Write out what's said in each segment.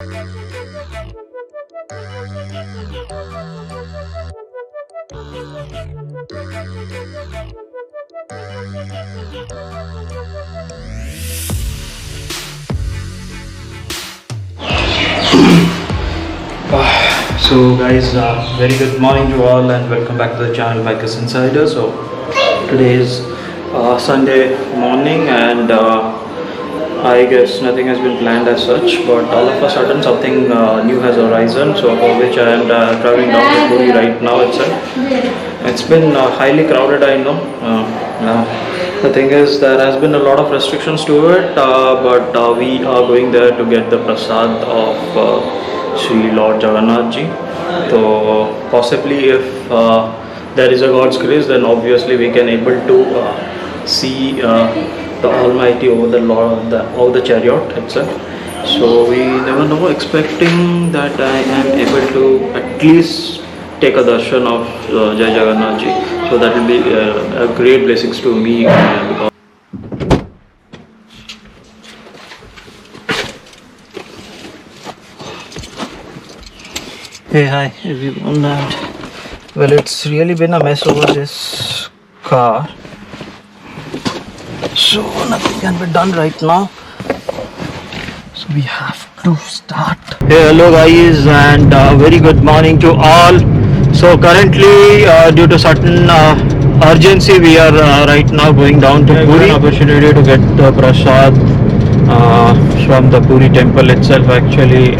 So guys, very good morning to all and welcome back to the channel Bikers Insider. So today is Sunday morning and I guess nothing has been planned as such, but all of a sudden something new has arisen, so for which I am traveling down to Puri right now itself. It's been highly crowded, I know. The thing is, there has been a lot of restrictions to it, but we are going there to get the prasad of Sri Lord Jagannath Ji. So possibly if there is a God's grace, then obviously we can able to see the Almighty over over the chariot itself. So we never know, expecting that I am able to at least take a darshan of Jai Jagannath Ji. So that will be a great blessings to me. Hey, hi everyone. And well, it's really been a mess over this car. So nothing can be done right now. So we have to start. Hey, hello guys, and very good morning to all. So currently, due to certain urgency, we are right now going down to Puri. An opportunity to get the prasad from the Puri temple itself. Actually,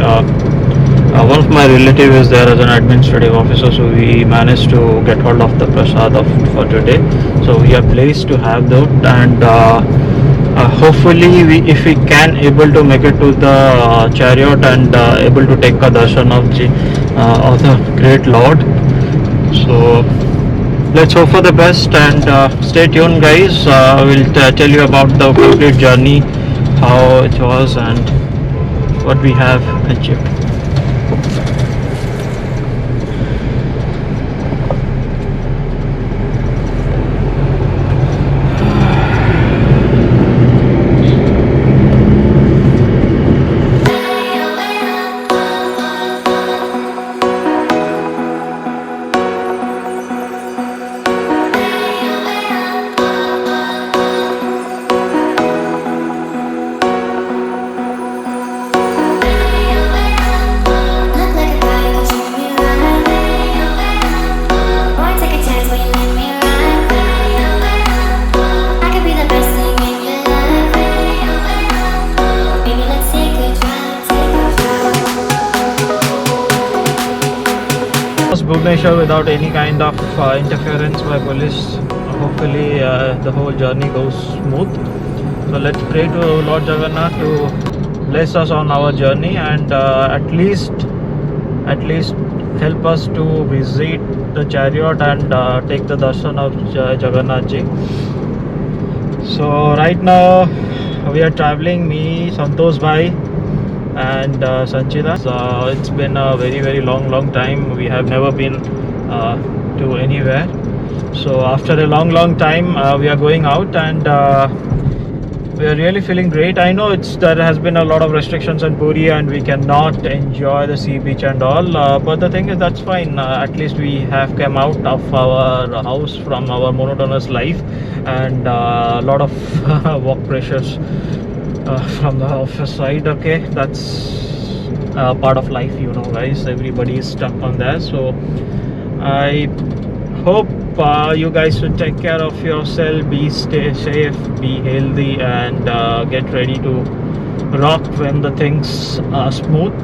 one of my relatives is there as an administrative officer, so we managed to get hold of the prasad for today. So we are pleased to have that, and hopefully if we can able to make it to the chariot and able to take a darshan of the great Lord. So let's hope for the best and stay tuned guys. I will tell you about the complete journey, how it was and what we have achieved. Bhubaneswar without any kind of interference by police. Hopefully the whole journey goes smooth. So let's pray to Lord Jagannath to bless us on our journey and at least help us to visit the chariot and take the darshan of Jagannath Ji. So right now we are traveling, me, Santosh Bhai and Sanchita. It's been a very long time. We have never been to anywhere. So after a long time we are going out and we are really feeling great. I know there has been a lot of restrictions in Puri and we cannot enjoy the sea beach and all, but the thing is that's fine. At least we have come out of our house from our monotonous life and a lot of work pressures from the office side. Okay, that's part of life, you know guys, everybody is stuck on there. So I hope you guys should take care of yourself, stay safe, be healthy and get ready to rock when the things are smooth.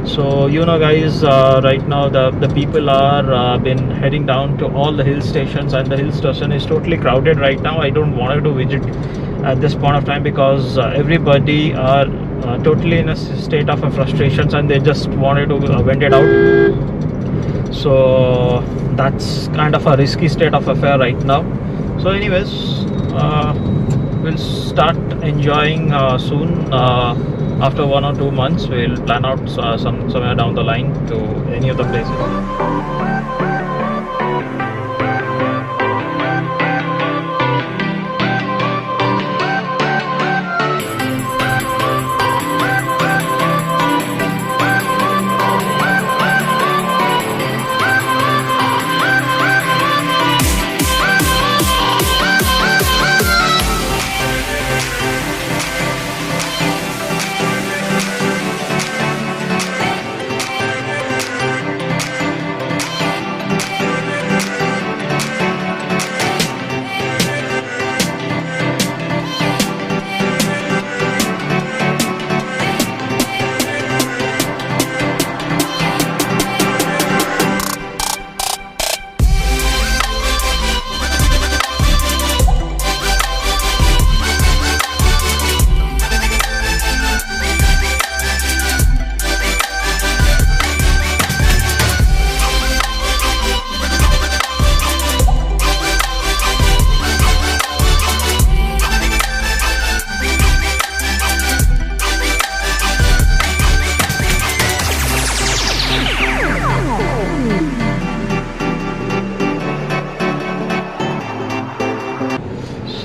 So you know guys, right now the people are been heading down to all the hill stations and the hill station is totally crowded right now. I don't want to visit at this point of time because everybody are totally in a state of frustrations and they just wanted to vent it out. So that's kind of a risky state of affair right now. So anyways, we'll start enjoying soon. After 1 or 2 months we'll plan out somewhere down the line to any of the places.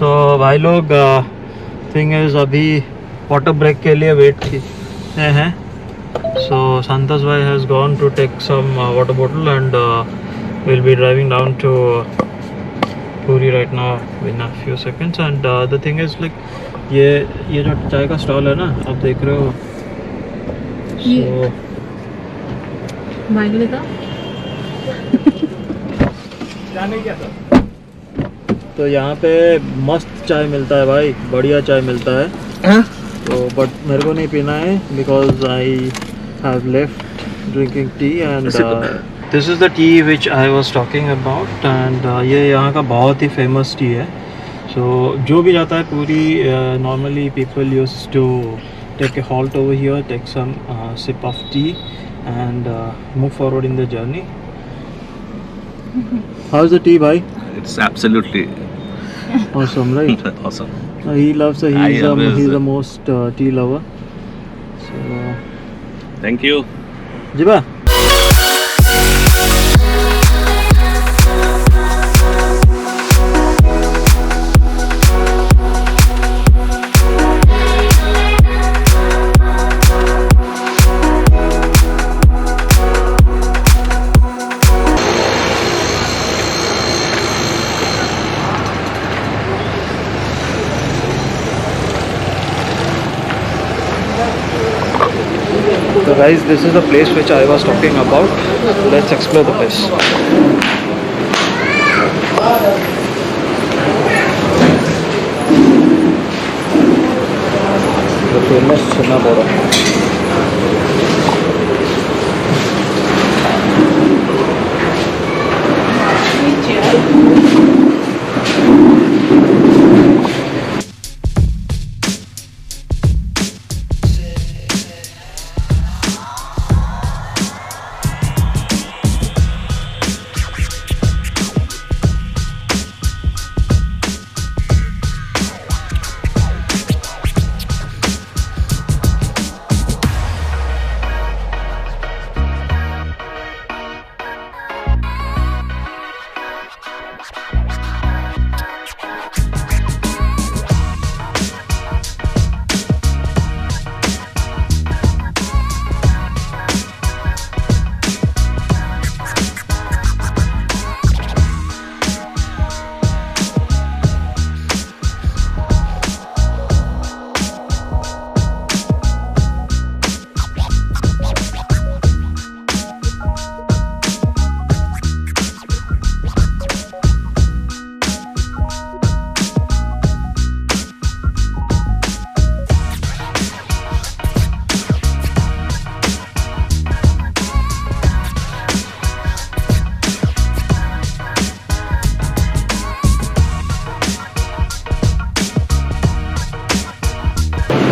So भाई लोग thing is अभी water break के लिए wait की हैं. So Santosh bhai has gone to take some water bottle and we'll be driving down to Puri right now in a few seconds. And the thing is like ये जो चाय का stall है ना, आप देख रहे हो. So माइक लेता तो यहाँ पे मस्त चाय मिलता है भाई, बढ़िया चाय मिलता है. तो बट मेरे को नहीं पीना है because I have left drinking tea and this is the T which I was talking about. And ये यहाँ का बहुत ही फेमस टी है. सो जो भी जाता है पूरी, normally people use to take a halt over here, take some sip of tea and move forward in the journey. How is the tea भाई? It's absolutely Awesome, right? awesome. He loves I always- he's the most tea lover. So Thank you. Jiba. So guys, this is the place which I was talking about. Let's explore the place. The famous Chhena Bora.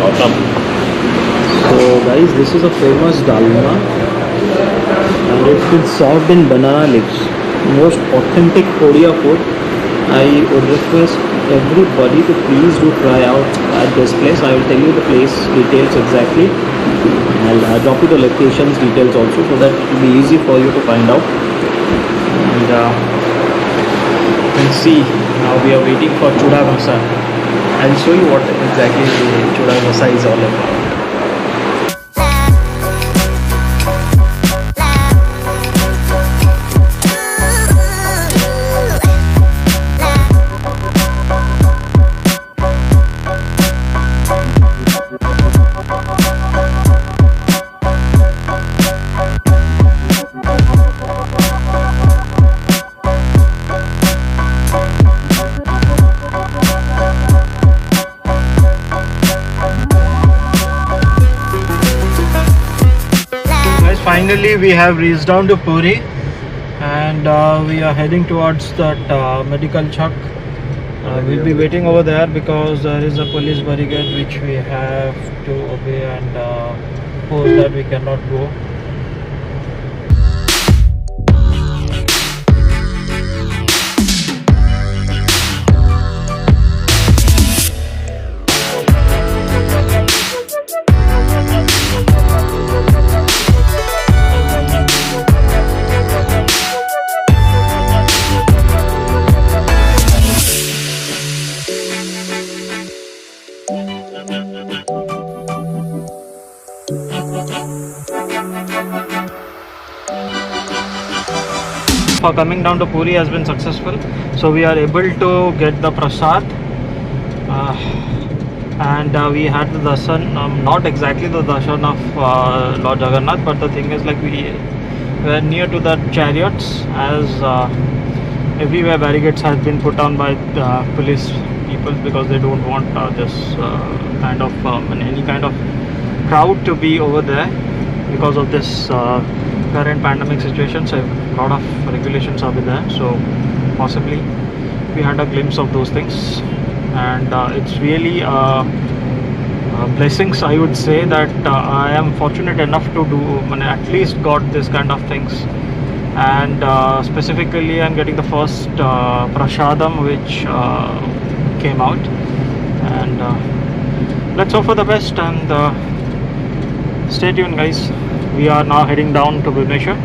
Awesome. So guys, this is a famous dalma and it's been served in banana leaves. Most authentic Odia food. I would request everybody to please do try out at this place. I will tell you the place details exactly. I'll drop you the locations details also so that it will be easy for you to find out. And you can see now we are waiting for Chuda Masa. I'll show you what exactly Chuda Masa is all about. Finally we have reached down to Puri and we are heading towards that medical chak. We'll be waiting over there because there is a police barricade which we have to obey and post that we cannot go. for coming down to Puri has been successful. So we are able to get the prasad, and we had the darshan. Not exactly the darshan of Lord Jagannath, but the thing is, like, we were near to the chariots, as everywhere barricades have been put down by the police people, because they don't want this kind of any kind of crowd to be over there because of this current pandemic situation. So a lot of regulations are there, so possibly we had a glimpse of those things, and it's really blessings, I would say, that I am fortunate enough to do, at least got this kind of things. And specifically I'm getting the first prasadam which came out, and let's hope for the best, and stay tuned, guys. We are now heading down to Bhubaneswar.